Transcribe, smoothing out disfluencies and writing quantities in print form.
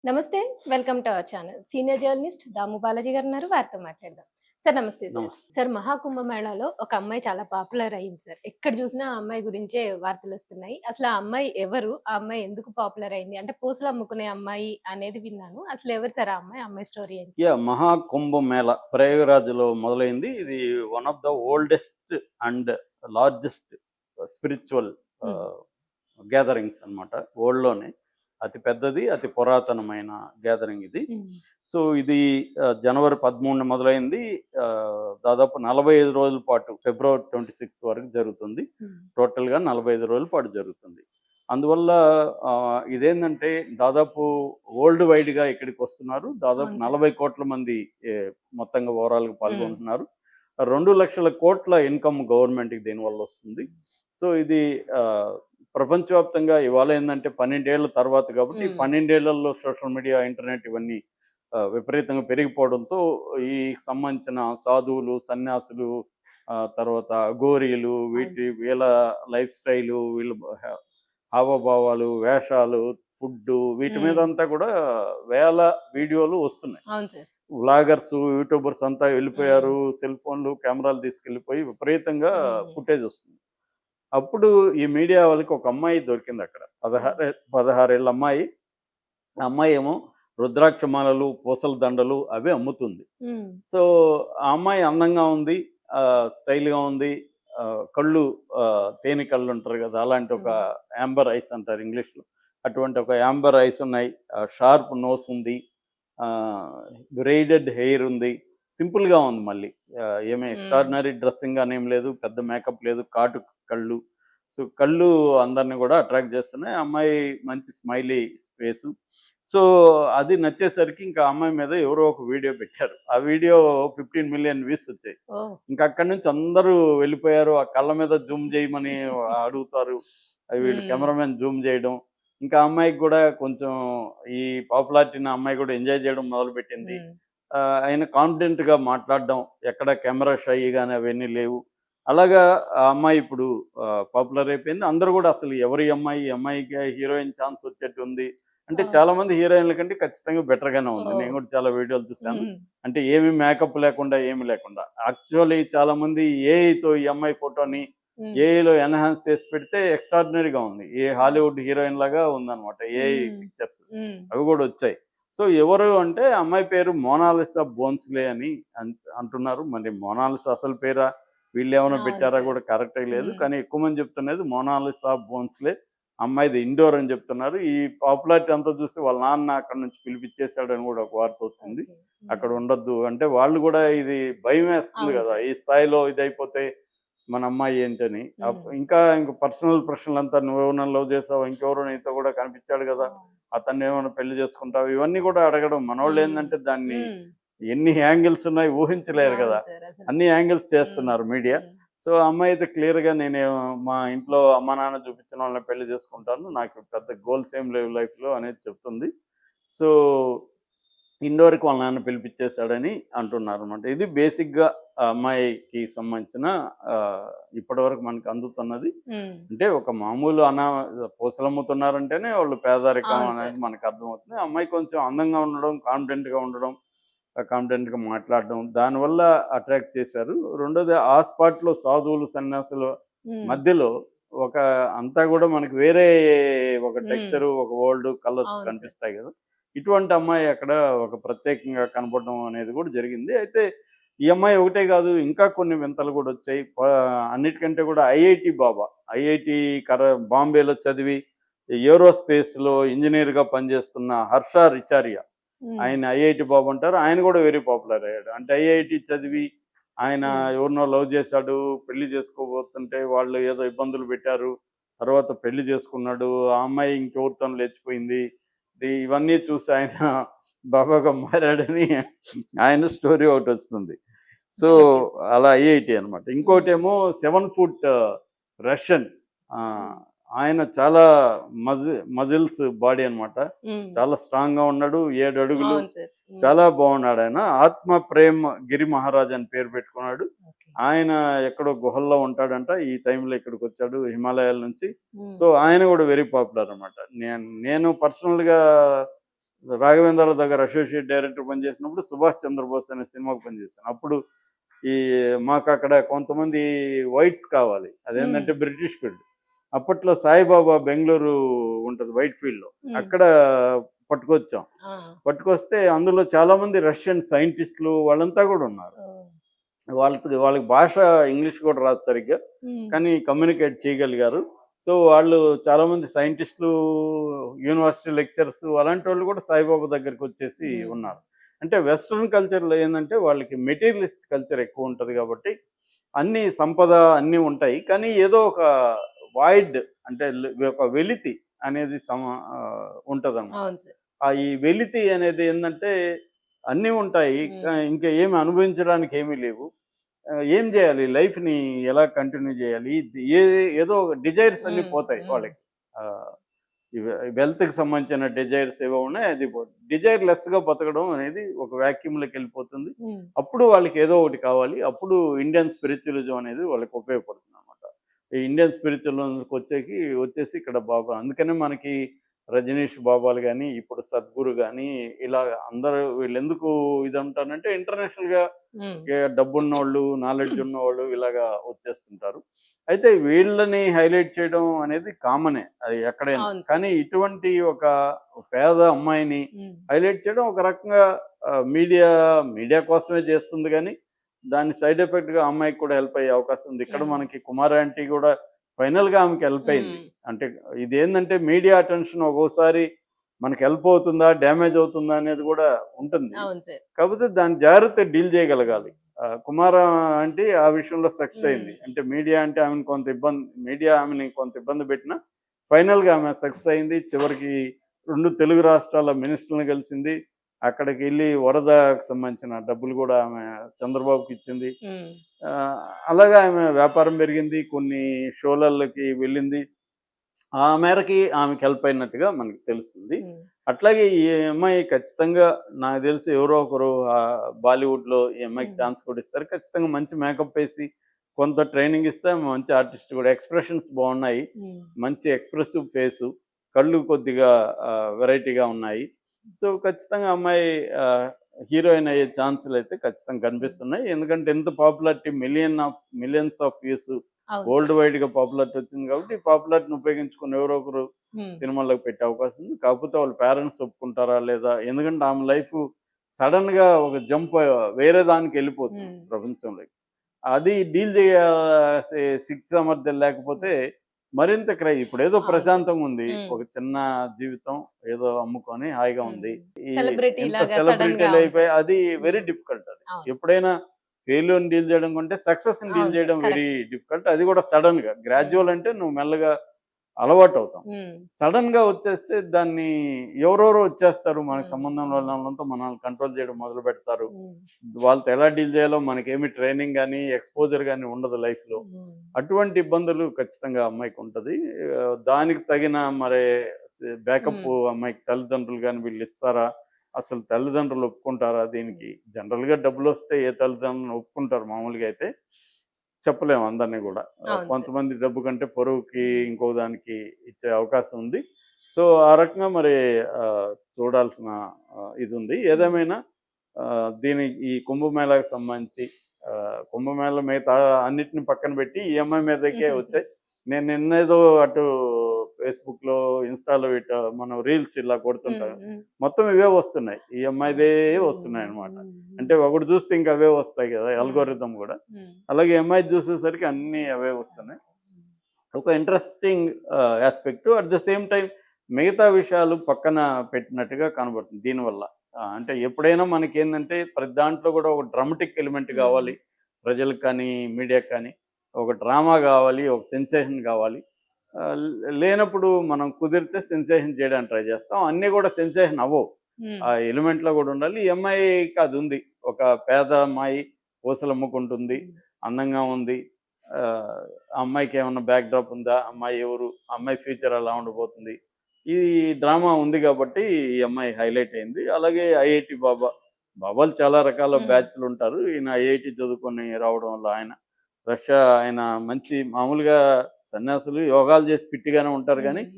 నమస్తే. Welcome to our channel. Senior journalist Damu Balaji గారున్నారు. వారితో మాట్లాడదాం. సార్ నమస్తే సార్. నమస్తే. సార్ మహాకుంభ మేళాలో ఒక అమ్మాయి చాలా పాపులర్ అయింది సార్. ఎక్కడ చూసినా ఆ అమ్మాయి గురించే వార్తలొస్తున్నాయి. అసలు ఆ అమ్మాయి ఎవరు? ఆ అమ్మాయి ఎందుకు పాపులర్ అయింది? అంటే పూసలు అమ్ముకునే అమ్మాయి అనేది విన్నాను. అసలు ఎవరు సార్ ఆ అమ్మాయి? ఆ అమ్మాయి స్టోరీ ఏంటి? మహాకుంభ మేళ ప్రయాగరాజ్‌లో మొదలైంది. ఇది one of the oldest and largest spiritual హ్మ్. ఆహ్, గ్యాదరింగ్స్ అన్నమాట. వరల్డ్‌లోనే అతి పెద్దది, అతి పురాతనమైన గ్యాదరింగ్ ఇది. హ్మ్. సో, ఇది జనవరి 13 మొదలైంది. దాదాపు 45 రోజుల పాటు ఫిబ్రవరి 26 వరకు జరుగుతుంది. హ్మ్. టోటల్‌గా 45 రోజుల పాటు జరుగుతుంది. అందువల్ల ఇదేందంటే దాదాపు వరల్డ్ వైడ్‌గా ఇక్కడికొస్తున్నారు. దాదాపు అవును సార్. 40,00,00,000 మంది ఎ మొత్తంగా ఓవరాల్‌గా హ్మ్. పాల్గొంటున్నారు. 2,00,00,000,00,000 ఇన్‌కమ్ గవర్నమెంట్‌కి దీనివల్ల వస్తుంది. సో, ఇది ప్రపంచవ్యాప్తంగా ఇవాళ ఏందంటే 12 ఏళ్ల తర్వాత కాబట్టి, హ్మ్. 12 ఏళ్లలో సోషల్ మీడియా, ఇంటర్నెట్ ఇవన్నీ విపరీతంగా పెరిగిపోవడంతో ఈ సంబంధించిన సాధువులు, సన్యాసులు, తర్వాత అఘోరీలు అవును సార్. వీళ్ళ లైఫ్ స్టైలు, వీళ్ళ హావభావాలు, వేషాలు, ఫుడ్డు వీటి హ్మ్. మీదంతా కూడా వేల వీడియోలు వస్తున్నాయి. అవును సార్. వ్లాగర్స్, యూట్యూబర్స్ అంతా హ్మ్. వెళ్ళిపోయారు. సెల్ ఫోన్లు, కెమెరాలు తీసుకెళ్ళిపోయి విపరీతంగా హ్మ్. ఫుటేజ్ వస్తుంది. అప్పుడు ఈ మీడియా వాళ్ళకి ఒక అమ్మాయి దొరికిందక్కడ. హ్మ్. 16 ఏళ్ల అమ్మాయి. ఆ అమ్మాయేమో రుద్రాక్ష మాలలు, పూసల దండలు అవి అమ్ముతుంది. హ్మ్. సో, ఆ అమ్మాయి అందంగా ఉంది. స్టైల్‌గా ఉంది. కళ్ళు తేనె కళ్ళుంటారు గదా! అలాంటి ఒక హ్మ్. యాంబర్ ఐస్ అంటారు ఇంగ్లీష్‌లో. అటువంటి ఒక యాంబర్ ఐస్ ఉన్నాయి. షార్ప్ నోస్ ఉంది. ఆహ్, బ్రెయిడెడ్ హెయిర్ ఉంది. సింపుల్‌గా ఉంది మళ్ళీ. ఏమి హ్మ్. ఎక్స్ట్రార్డినరీ డ్రెస్సింగ్ అనేం లేదు. పెద్ద మేకప్ లేదు. కాటు కళ్ళు. సో, కళ్ళు అందరిని గూడా అట్రాక్ట్ చేస్తున్నాయి. ఆ అమ్మాయి మంచి స్మైలీ ఫేసు. సో, అది నచ్చేసరికి ఇంకా ఆ అమ్మాయి మీద ఎవరో ఒక వీడియో పెట్టారు. ఆ వీడియో 15,000,000 వ్యూస్ వచ్చాయి. ఓహ్! ఇంకా అక్కడి నుంచి అందరూ వెళ్ళిపోయారు. ఆ కళ్ళ మీద జూమ్ చేయమని అడుగుతారు. వీళ్ళు హ్మ్. కెమెరామెన్ జూమ్ చేయడం. ఇంకా ఆ అమ్మాయికి గూడా కొంచెం ఈ పాపులారిటీని ఆ అమ్మాయి గూడా ఎంజాయ్ చేయడం మొదలుపెట్టింది. హ్మ్. ఆయన కాన్ఫిడెంట్‌గా మాట్లాడడం. ఎక్కడ కెమెరా షై గాని అవన్నీ లేవు. అలాగా ఆ అమ్మాయి ఇప్పుడు పాపులర్ అయిపోయింది. అందరూ గూడా అసలు ఎవరు ఈ అమ్మాయి? ఈ అమ్మాయికి హీరోయిన్ ఛాన్స్ వచ్చేట్టుంది. అంటే ఓహ్! చాలామంది హీరోయిన్‌ల కంటే ఖచ్చితంగా బెటర్‌గానే ఉంది. నేను ఓహ్! గూడా చాలా వీడియోలు చూసాను. హ్మ్. అంటే ఏమి మేకప్ లేకుండా, ఏమి లేకుండా. యాక్చువల్లీ చాలామంది ఏఐతో ఈ అమ్మాయి ఫోటోని హ్మ్. ఏఐలో ఎన్హాన్స్ చేసి పెడితే ఎక్స్ట్రార్డినరీగా ఉంది. ఓహ్! హాలీవుడ్ హీరోయిన్ లాగా ఉందన్నమాట. ఏఐ హ్మ్. పిక్చర్స్ హ్మ్. అవి గూడా వచ్చాయి. సో, ఎవరు అంటే అమ్మాయి పేరు మోనాలిసా బోన్స్‌లే అని అంటున్నారు. మరి మోనాలిసా అసలు పేరా? వీళ్ళేమైనా అవును పెట్టారా సార్. గూడా కరెక్ట్‌గా లేదు. హ్మ్. కానీ ఎక్కువ మంది చెప్తున్నది మోనాలిసా బోన్స్‌లే. అమ్మాయిది ఇండోర్ అని చెప్తున్నారు. ఈ పాపులారిటీ అంతా చూసి వాళ్ళ నాన్న అక్కడి నుంచి పిలిపిచ్చేసాడని గూడా ఒక వార్త వచ్చింది. ఓకే. అక్కడ హ్మ్. ఉండొద్దు అంటే వాళ్ళు గూడా ఇది భయమేస్తుంది అవును గదా! సార్. ఈ స్థాయిలో ఇదైపోతే మన అమ్మాయి ఏంటని. హ్మ్. ఇంక పర్సనల్ ప్రశ్నలంతా నువ్వెవరినైనా లవ్ చేసావా? ఇంకెవరో నీతో గూడా కనిపిచ్చాడు గదా! ఓహ్! అతన్నేమన్నా పెళ్లి చేసుకుంటావా? ఇవన్నీ గూడా అడగడం. హ్మ్. మనోళ్ళేందంటే దాన్ని హ్మ్. ఎన్ని యాంగిల్స్ ఉన్నాయి ఊహించలేరు అవును గదా! సార్ అసలు. అన్ని యాంగిల్స్ హ్మ్. చేస్తున్నారు మీడియా. హ్మ్. సో, ఆ అమ్మాయి అయితే క్లియర్‌గా మా ఇంట్లో అమ్మా, నాన్న చూపించిన వాళ్ళని పెళ్లి చేసుకుంటాను. నాకు పెద్ద గోల్స్ ఏం లేవు లైఫ్‌లో అనేది చెప్తుంది. సో, ఇండోర్‌కి వాళ్ళ నాన్న పిలిపిచ్చేసాడని అంటున్నారనమాట. ఇది బేసిక్‌గా ఆ అమ్మాయికి సంబంధించిన ఇప్పటివరకు మనకు అందుతున్నది. హ్మ్. అంటే ఒక మామూలు పూసలమ్ముతున్నారంటేనే వాళ్ళు పేదరికం అవును అనేది సార్. మనకు అర్థమవుతుంది. ఆ అమ్మాయి కొంచెం అందంగా ఉండడం, కాన్ఫిడెంట్‌గా ఉండడం, కాన్ఫిడెంట్‌గా మాట్లాడడం దానివల్ల అట్రాక్ట్ చేశారు. రెండోది ఆ స్పాట్‌లో సాధువులు, సన్యాసులు హ్మ్. మధ్యలో ఒక అంతా గూడా మనకి వేరే ఒక హ్మ్. టెక్స్చరు, ఒక వరల్డ్, కలర్స్ అవును సార్. కనిపిస్తాయి గదా! ఇటువంటి అమ్మాయి అక్కడ ఒక ప్రత్యేకంగా కనపడడం అనేది గూడా జరిగింది. అయితే ఈ అమ్మాయి ఒకటే గాదు ఇంకా కొన్ని వింతలు గూడొచ్చాయి. అన్నిటికంటే గూడా ఐఐటీ బాబా. ఐఐటీ బాంబేలో చదివి ఏరోస్పేస్‌లో ఇంజినీర్‌గా పనిజేస్తున్న హర్ష రిచారియా. హ్మ్. ఆయన ఐఐటీ బాబు అంటారు. ఆయన గూడా వెరీ పాపులర్ అయ్యాడు. అంటే ఐఐటీ చదివి ఆయన హ్మ్. ఎవరినో లవ్ చేశాడు. పెళ్లి చేసుకోబోతుంటే వాళ్ళు ఏదో ఇబ్బందులు పెట్టారు. తర్వాత పెళ్లి చేసుకున్నాడు. ఆ అమ్మాయి ఇంకెవరితోనో లేచిపోయింది. ఇవన్నీ చూసి ఆయన బాబాగా మారాడని ఆయన స్టోరీ ఒకటొస్తుంది. So, okay sir. అలా ఐఐటీ అనమాట. హ్మ్. ఇంకోటేమో 7 ఫుట్ రష్యన్. ఆహ్, హ్మ్. ఆయన చాలా మజిల్స్ బాడీ అనమాట. హ్మ్. చాలా స్ట్రాంగ్‌గా ఉన్నాడు. 7 అడుగులు. అవును సార్. హ్మ్. చాలా బాగున్నాడాయన. ఆత్మ ప్రేమ్ గిరి మహారాజ్ అని పేరు పెట్టుకున్నాడు. ఓకే. ఆయన ఎక్కడో గుహల్లో ఉంటాడంట. ఈ టైంలో ఇక్కడికొచ్చాడు హిమాలయాల నుంచి. హ్మ్. సో, ఆయన గూడా వెరీ పాపులర్ అనమాట. నేను పర్సనల్‌గా రాఘవేంద్రరావు దగ్గర అసోసియేట్ డైరెక్టర్ పనిచేసినప్పుడు సుభాష్ చంద్రబోస్ అనే సినిమాకు పనిచేశాను. అప్పుడు ఈ మాకు అక్కడ కొంతమంది వైట్స్ కావాలి, హ్మ్. అదేంటంటే బ్రిటిష్ ఫీల్డ్. అప్పట్లో సాయిబాబా బెంగళూరు ఉంటుంది వైట్ ఫీల్డ్లో, హ్మ్. అక్కడ పట్టుకొచ్చాం. ఆ! పట్టుకొస్తే అందులో చాలామంది రష్యన్ సైంటిస్టులు వాళ్ళంతా కూడా ఉన్నారు. ఓహ్! వాళ్ళకి భాష ఇంగ్లీష్ కూడా రాదు సరిగ్గా, హ్మ్. కానీ కమ్యూనికేట్ చేయగలిగారు. సో వాళ్ళు చాలామంది సైంటిస్టులు, యూనివర్సిటీ లెక్చరర్స్ అలాంటి వాళ్ళు కూడా సాయిబాబా దగ్గరికి వచ్చేసి హ్మ్. ఉన్నారు. అంటే వెస్ట్రన్ కల్చర్లో ఏంటంటే వాళ్ళకి మెటీరియలిస్ట్ కల్చర్ ఎక్కువ ఉంటుంది కాబట్టి అన్ని సంపద అన్నీ ఉంటాయి, కానీ ఏదో ఒక వాయిడ్, అంటే ఒక వెలితి అనేది ఉంటుందన్నమాట. అవును సార్. ఈ వెలితి అనేది ఏంటంటే అన్నీ ఉంటాయి, హ్మ్. ఇంకా ఏమి అనుభవించడానికి ఏమీ లేవు. ఏం చేయాలి? లైఫ్‌ని ఎలా కంటిన్యూ చేయాలి? ఏదో డిజైర్స్ అన్నీ హ్మ్. పోతాయి హ్మ్. వాళ్ళకి. ఆహ్, ఈ వెల్త్‌కి సంబంధించిన డిజైర్స్ ఏవో ఉన్నాయి, అది పోతుంది. డిజైర్ లెస్‌గా బతకడం అనేది ఒక వాక్యూమ్‌లోకెళ్ళిపోతుంది. హ్మ్. అప్పుడు వాళ్ళకి ఏదో ఒకటి కావాలి. అప్పుడు ఇండియన్ స్పిరిచ్యువలిజం అనేది వాళ్ళకి ఉపయోగపడుతుందనమాట. ఈ ఇండియన్ వచ్చేసి ఇక్కడ బాబా, అందుకనే మనకి రజనీష్ బాబాలు గాని, ఇప్పుడు సద్గురు గాని, ఇలా అందరూ వీళ్ళెందుకు ఇదంటానంటే ఇంటర్నేషనల్‌గా హ్మ్. డబ్బున్నోళ్ళు, నాలెడ్జ్ ఉన్నవాళ్ళు ఇలాగా వచ్చేస్తుంటారు. అయితే వీళ్ళని హైలైట్ చేయడం అనేది కామనే అది ఎక్కడైనా. అవును సార్. కానీ ఇటువంటి ఒక పేద అమ్మాయిని హ్మ్. హైలైట్ చేయడం ఒక రకంగా మీడియా కోసమే చేస్తుంది గానీ, దాని సైడ్ ఎఫెక్ట్‌గా అమ్మాయికి కూడా హెల్ప్ అయ్యే అవకాశం ఉంది. ఇక్కడ యాహ్! మనకి కుమారి ఆంటీ కూడా ఫైనల్‌గా ఆమెకి హెల్ప్ అయింది. హ్మ్. అంటే ఇదేందంటే మీడియా అటెన్షన్ ఒక్కోసారి మనకి హెల్ప్ అవుతుందా? డ్యామేజ్ అవుతుందా? అనేది కూడా ఉంటుంది. అవును సార్. కాకపోతే దాన్ని జాగ్రత్తగా డీల్ చేయగలగాలి. కుమార ఆంటీ ఆ విషయంలో సక్సెస్ హ్మ్. అయింది. అంటే మీడియా ఆమెని కొంత ఇబ్బంది పెట్టినా ఫైనల్‌గా ఆమె సక్సెస్ అయింది. చివరికి 2 తెలుగు రాష్ట్రాల మినిస్టర్‌లని కలిసింది. అక్కడికెళ్ళి వరదకు సంబంధించిన డబ్బులు కూడా ఆమె చంద్రబాబుకిచ్చింది. హ్మ్. ఆహ్, అలాగా ఆమె వ్యాపారం పెరిగింది. కొన్ని షోలల్లకి వెళ్ళింది. ఆ మేరకి ఆమెకి హెల్ప్ అయినట్టుగా మనకి తెలుస్తుంది. హ్మ్. అట్లాగే ఈ అమ్మాయి ఖచ్చితంగా నాకు తెలిసి ఎవరో ఒకరు బాలీవుడ్‌లో ఈ అమ్మాయికి హ్మ్. ఛాన్స్ కూడా ఇస్తారు. ఖచ్చితంగా మంచి మేకప్ ఏసి, కొంత ట్రైనింగ్ ఇస్తే ఆమె మంచి ఆర్టిస్ట్ కూడా. ఎక్స్‌ప్రెషన్స్ బావున్నాయి. హ్మ్. మంచి ఎక్స్‌ప్రెసివ్ ఫేసు. కళ్ళు కొద్దిగా వెరైటీగా ఉన్నాయి. సో, ఖచ్చితంగా అమ్మాయి ఆహ్, హీరోయిన్ అయ్యే ఛాన్సులయితే ఖచ్చితంగా హ్మ్. కనిపిస్తున్నాయి. ఎందుకంటే ఇంత పాపులారిటీ మిలియన్స్ ఆఫ్ వ్యూస్ అవును వరల్డ్ సార్. వైడ్‌గా పాపులారిటీ వచ్చింది కాబట్టి, ఈ పాపులారిటీని ఉపయోగించుకొని ఎవరో ఒకరు హ్మ్. సినిమాల్లోకి పెట్టే అవకాశం ఉంది. కాకపోతే వాళ్ళ పేరెంట్స్ ఒప్పుకుంటారా? లేదా? ఎందుకంటే ఆమె లైఫు సడెన్‌గా ఒక వేరే దానికెళ్ళిపోతుంది హ్మ్. ప్రపంచంలోకి. అది డీల్ చేయాల్సే శక్తి సామర్థ్యం లేకపోతే హ్మ్. మరింత ఇప్పుడేదో అవును సార్. ప్రశాంతంగా ఉంది. హ్మ్. ఒక చిన్న జీవితం ఏదో అమ్ముకొని హాయిగా హ్మ్. ఉంది. ఈ ఇంత సెలబ్రిటీలాగా సడెన్‌గా సెలబ్రిటీలు అవును అయిపోయి సార్. అది వెరీ హ్మ్. డిఫికల్ట్ అది. అవును. ఎప్పుడైనా ఫెయిల్యూర్‌ని డీల్ చేయడం కంటే సక్సెస్‌ని డీల్ అవును సార్. చేయడం వెరీ కరెక్ట్. డిఫికల్ట్. అది కూడా సడెన్‌గా. హ్మ్. గ్రాడ్యువల్ అంటే నువ్వు మెల్లగా అలవాటవుతాం. హ్మ్. సడెన్‌గా వచ్చేస్తే దాన్ని ఎవరెవరో వచ్చేస్తారు. మనకు హ్మ్. సంబంధం లేని వాళ్ళంతా మనల్ని కంట్రోల్ చేయడం మొదలుపెడతారు. హ్మ్. వాళ్ళతో ఎలా డీల్ చేయాలో మనకేమి ట్రైనింగ్ గాని, ఎక్స్‌పోజర్ గాని ఉండదు లైఫ్‌లో. హ్మ్. అటువంటి ఇబ్బందులు ఖచ్చితంగా అమ్మాయికుంటది. దానికి తగిన మరి హ్మ్. బ్యాకప్పు అమ్మాయికి తల్లిదండ్రులు గాని వీళ్ళిస్తారా? అసలు తల్లిదండ్రులు ఒప్పుకుంటారా హ్మ్. దీనికి? జనరల్‌గా డబ్బులొస్తే ఏ తల్లిదండ్రులు ఒప్పుకుంటారు మామూలుగా అయితే. చెప్పలేము అందరిని గూడా. అవును సార్. కొంతమంది డబ్బు కంటే పరువుకి హ్మ్. ఇంకో దానికి ఇచ్చే అవకాశం ఉంది. సో, ఆ రకంగా మరి చూడాల్సిన ఇదుంది. హ్మ్. ఏదేమైనా ఈ కుంభమేళాకి సంబంధించి కుంభమేళా మిగతా అన్నిటిని పక్కన పెట్టి ఈ అమ్మాయి మీదకే హుహుహు. వచ్చాయి. నేను నిన్నేదో అటు ఫేస్‌బుక్‌లో, ఇన్‌స్టాలో మనం రీల్స్ ఇలా హ్మ్. కొడుతుంటాం. హ్మ్. మొత్తం ఇవే వస్తున్నాయి. ఈ అవును. అమ్మాయిదే హ్మ్. వస్తున్నాయన్నమాట. హ్మ్. అంటే హ్మ్. ఒకటి చూస్తే ఇంక అవే వస్తాయి గదా! హ్మ్. అల్గోరిథం గూడా. హ్మ్. అలాగే ఈ అమ్మాయిది చూసేసరికి అన్నీ అవే వస్తున్నాయి. ఒక interesting aspect. At the same time మిగతా విషయాలు పక్కన పెట్టినట్టుగా కనబడుతుంది దీనివల్ల. అంటే ఎప్పుడైనా మనకేందంటే ప్రతి దాంట్లో గూడా ఒక డ్రామాటిక్ ఎలిమెంట్ హ్మ్. గావాలి. ప్రజలకు కానీ, మీడియాకి కానీ. ఒక డ్రామా గావాలి. ఒక సెన్సేషన్ గావాలి. లేనప్పుడు మనం కుదిరితే సెన్సేషన్ చేయడానికి ట్రై చేస్తాం. అన్నీ గూడా సెన్సేషన్ అవ్వవు. హ్మ్. ఆ ఎలిమెంట్‌లో గూడా ఉండాలి. ఈ అమ్మాయికి అదుంది. ఒక పేద అమ్మాయి పూసలమ్ముకుంటుంది. హ్మ్. అందంగా ఉంది. ఆ అమ్మాయికేమన్నా బ్యాక్ డ్రాప్ ఉందా? అమ్మాయి ఎవరు? ఆ అమ్మాయి ఫ్యూచర్ ఎలా ఉండబోతుంది? ఈ డ్రామా ఉంది గాబట్టి, ఈ అమ్మాయి హైలైట్ అయింది. అలాగే ఐఐటీ బాబాలు చాలా రకాల హ్మ్. బ్యాచ్‌లుంటారు. ఈయన ఐఐటీ చదువుకొని రావడం వల్ల ఆయన మంచి మామూలుగా సన్యాసులు యోగాలు చేసి ఫిట్‌గానే ఉంటారు గానీ, హ్మ్.